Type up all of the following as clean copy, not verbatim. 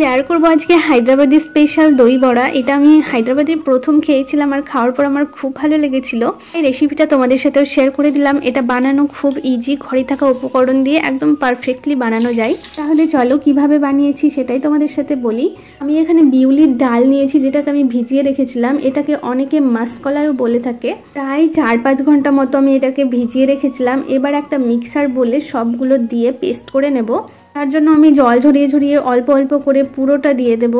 Share করবো আজকে Hyderabadi special দই বড়া। এটা আমি হায়দ্রাবাদে প্রথম খেয়েছিলাম আর খাওয়ার পর আমার খুব ভালো লেগেছিল। এই রেসিপিটা তোমাদের সাথেও শেয়ার করে দিলাম। এটা বানানো খুব ইজি, ঘরে থাকা উপকরণ দিয়ে একদম পারফেক্টলি বানানো যায়। তাহলে চলো কিভাবে বানিয়েছি সেটাই তোমাদের সাথে বলি। আমি এখানে বিউলির ডাল নিয়েছি, যেটাকে আমি ভিজিয়ে রেখেছিলাম। এটাকে অনেকে মাসকলাইও বলে থাকে। প্রায় 4-5 ঘন্টা মতো আমি এটাকে ভিজিয়ে রেখেছিলাম। এবার একটা মিক্সার বলে সবগুলো দিয়ে পেস্ট করে নেব। তার জন্য আমি জল ঝরিয়ে ঝরিয়ে অল্প অল্প করে পুরোটা দিয়ে দেব।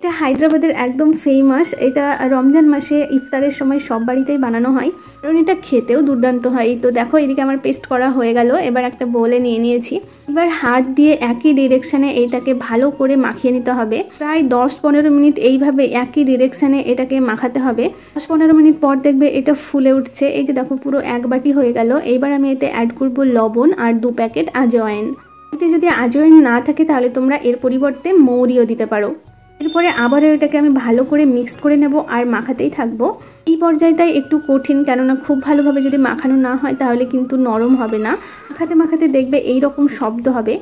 এটা হায়দ্রাবাদের একদম ফেমাস। এটা রমজান মাসে ইফতারের সময় সব বাড়িতেই বানানো হয়, কারণ এটা খেতেও দুর্দান্ত হয়। তো দেখো এদিকে আমার পেস্ট করা হয়ে গেল। এবার একটা বোলে নিয়ে নিয়েছি। এবার হাত দিয়ে একই ডিরেকশানে এটাকে ভালো করে মাখিয়ে নিতে হবে। প্রায় 10-15 মিনিট এইভাবে একই ডিরেকশানে এটাকে মাখাতে হবে। 10-15 মিনিট পর দেখবে এটা ফুলে উঠছে। এই যে দেখো পুরো এক বাটি হয়ে গেল। এইবার আমি এতে অ্যাড করব লবণ আর 2 প্যাকেট আজওয়াইন। এতে যদি আজওয়াইন না থাকে তাহলে তোমরা এর পরিবর্তে মৌরিও দিতে পারো। এরপরে আবারও এটাকে আমি ভালো করে মিক্সড করে নেব আর মাখাতেই থাকবো। এই পর্যায়টাই একটু কঠিন, কেননা খুব ভালোভাবে যদি মাখানো না হয় তাহলে কিন্তু নরম হবে না। মাখাতে মাখাতে দেখবে এই রকম শব্দ হবে।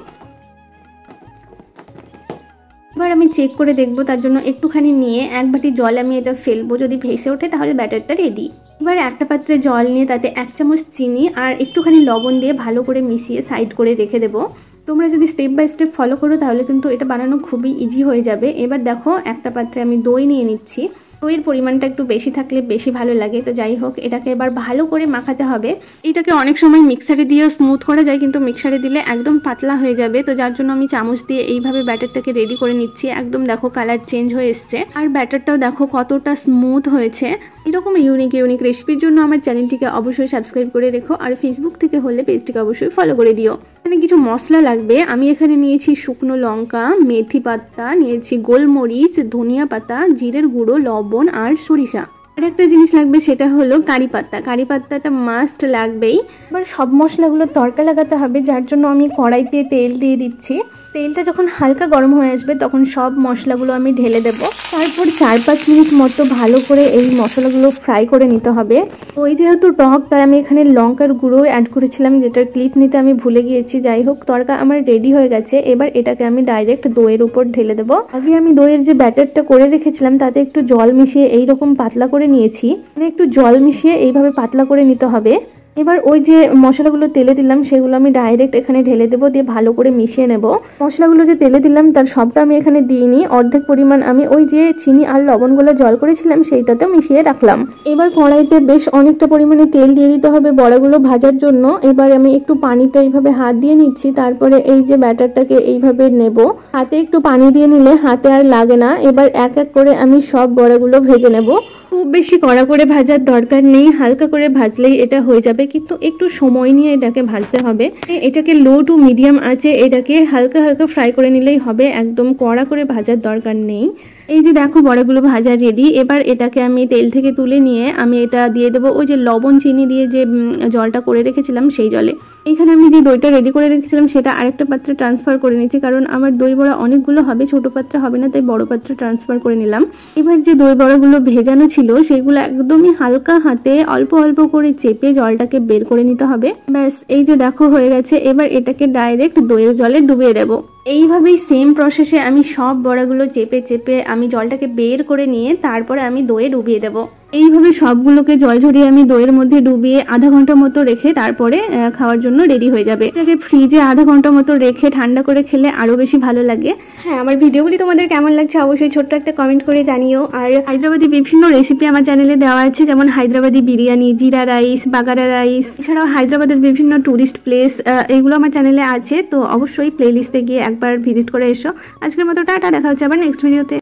এবার আমি চেক করে দেখবো, তার জন্য একটুখানি নিয়ে 1 বাটি জল আমি এটা ফেলবো। যদি ভেসে ওঠে তাহলে ব্যাটারটা রেডি। এবার একটা পাত্রে জল নিয়ে তাতে 1 চামচ চিনি আর একটুখানি লবণ দিয়ে ভালো করে মিশিয়ে সাইড করে রেখে দেবো। তোমরা যদি স্টেপ বাই স্টেপ ফলো করো তাহলে কিন্তু এটা বানানো খুবই ইজি হয়ে যাবে। এবার দেখো একটা পাত্রে আমি দই নিয়ে নিচ্ছি। দইয়ের পরিমাণটা একটু বেশি থাকলে বেশি ভালো লাগে। তো যাই হোক, এটাকে এবার ভালো করে মাখাতে হবে। এটাকে অনেক সময় মিক্সারে দিয়েও স্মুথ করা যায়, কিন্তু মিক্সারে দিলে একদম পাতলা হয়ে যাবে। তো যার জন্য আমি চামচ দিয়ে এইভাবে ব্যাটারটাকে রেডি করে নিচ্ছি। একদম দেখো কালার চেঞ্জ হয়ে এসছে, আর ব্যাটারটাও দেখো কতটা স্মুথ হয়েছে। এরকম ইউনিক রেসিপির জন্য আমার চ্যানেলটিকে অবশ্যই সাবস্ক্রাইব করে রেখো, আর ফেসবুক থেকে হলে পেজটিকে অবশ্যই ফলো করে দিও। এখানে কিছু মশলা লাগবে। আমি এখানে নিয়েছি শুকনো লঙ্কা, মেথি পাতা নিয়েছি, গোলমরিচ, ধনিয়া পাতা, জিরের গুঁড়ো, লবণ আর সরিষা। আর একটা জিনিস লাগবে, সেটা হলো কারি পাতা। কারি পাতাটা মাস্ট লাগবেই। এবার সব মশলাগুলো তড়কা লাগাতে হবে, যার জন্য আমি কড়াইতে তেল দিয়ে দিচ্ছি। তেলটা যখন হালকা গরম হয়ে আসবে তখন সব মশলাগুলো আমি ঢেলে দেব। তারপর 4-5 মিনিট মতো ভালো করে এই মশলাগুলো ফ্রাই করে নিতে হবে। ওই যেহেতু টক, তাই আমি এখানে লঙ্কার গুঁড়ো অ্যাড করেছিলাম, যেটার ক্লিপ নিতে আমি ভুলে গিয়েছি। যাই হোক, তড়কা আমার রেডি হয়ে গেছে। এবার এটাকে আমি ডাইরেক্ট দইয়ের উপর ঢেলে দেবো। আগে আমি দইয়ের যে ব্যাটারটা করে রেখেছিলাম তাতে একটু জল মিশিয়ে এইরকম পাতলা করে নিয়েছি। মানে একটু জল মিশিয়ে এইভাবে পাতলা করে নিতে হবে। এবার ওই যে মশলাগুলো তেলে দিলাম সেগুলো আমি ডাইরেক্ট এখানে ঢেলে দেবো, দিয়ে ভালো করে মিশিয়ে নেব। মশলাগুলো যে তেলে দিলাম তার সবটা আমি এখানে দিইনি, অর্ধেক পরিমাণ আমি ওই যে চিনি আর লবণগুলো জল করেছিলাম সেইটাতে মিশিয়ে রাখলাম। এবার কড়াইতে বেশ অনেকটা পরিমাণে তেল দিয়ে দিতে হবে বড়াগুলো ভাজার জন্য। এবার আমি একটু পানিতে এইভাবে হাত দিয়ে নিচ্ছি, তারপরে এই যে ব্যাটারটাকে এইভাবে নেব। হাতে একটু পানি দিয়ে নিলে হাতে আর লাগে না। এবার এক এক করে আমি সব বড়াগুলো ভেজে নেব। খুব বেশি কড়া করে ভাজার দরকার নেই, হালকা করে ভাজলেই এটা হয়ে যাবে, কিন্তু একটু সময় নিয়ে এটাকে ভাজতে হবে। এটাকে লো টু মিডিয়াম আঁচে এটাকে হালকা হালকা ফ্রাই করে নিলেই হবে, একদম কড়া করে ভাজার দরকার নেই। এই যে দেখো বড়াগুলো ভাজা রেডি। এবার এটাকে আমি তেল থেকে তুলে নিয়ে আমি এটা দিয়ে দেবো ওই যে লবণ চিনি দিয়ে যে জলটা করে রেখেছিলাম সেই জলে। এখানে আমি যে দইটা রেডি করে রেখেছিলাম সেটা আরেকটা পাত্রে ট্রান্সফার করে নিচ্ছি, কারণ আমার দই বড়া অনেকগুলো হবে, ছোট পাত্রে হবে না, তাই বড় পাত্রে ট্রান্সফার করে নিলাম। এবার যে দই বড়াগুলো ভেজানো ছিল সেগুলো একদমই হালকা হাতে অল্প অল্প করে চেপে জলটাকে বের করে নিতে হবে। ব্যাস, এই যে দেখো হয়ে গেছে। এবার এটাকে ডাইরেক্ট দইয়ের জলে ডুবিয়ে দেবো। এইভাবেই সেম প্রসেসে আমি সব বড়াগুলো চেপে চেপে আমি জলটাকে বের করে নিয়ে তারপরে আমি দইয়ে ডুবিয়ে দেবো। এইভাবে সবগুলোকে জল ঝরিয়ে আমি দইয়ের মধ্যে ডুবিয়ে আধা ঘন্টা মতো রেখে তারপরে খাওয়ার জন্য রেডি হয়ে যাবে। এটাকে ফ্রিজে আধা ঘন্টা মতো রেখে ঠান্ডা করে খেলে আরো বেশি ভালো লাগে। হ্যাঁ, আমার ভিডিওগুলি তোমাদের কেমন লাগছে অবশ্যই ছোট্ট একটা কমেন্ট করে জানিও। আর হায়দ্রাবাদি বিভিন্ন রেসিপি আমার চ্যানেলে দেওয়া আছে, যেমন হায়দ্রাবাদি বিরিয়ানি, জিরা রাইস, বাগারা রাইস, এছাড়াও হায়দ্রাবাদের বিভিন্ন টুরিস্ট প্লেস, এগুলো আমার চ্যানেলে আছে। তো অবশ্যই প্লে লিস্টে গিয়ে একবার ভিজিট করে এসো। আজকের মতো টাটা, দেখা হচ্ছে আবার নেক্সট ভিডিওতে।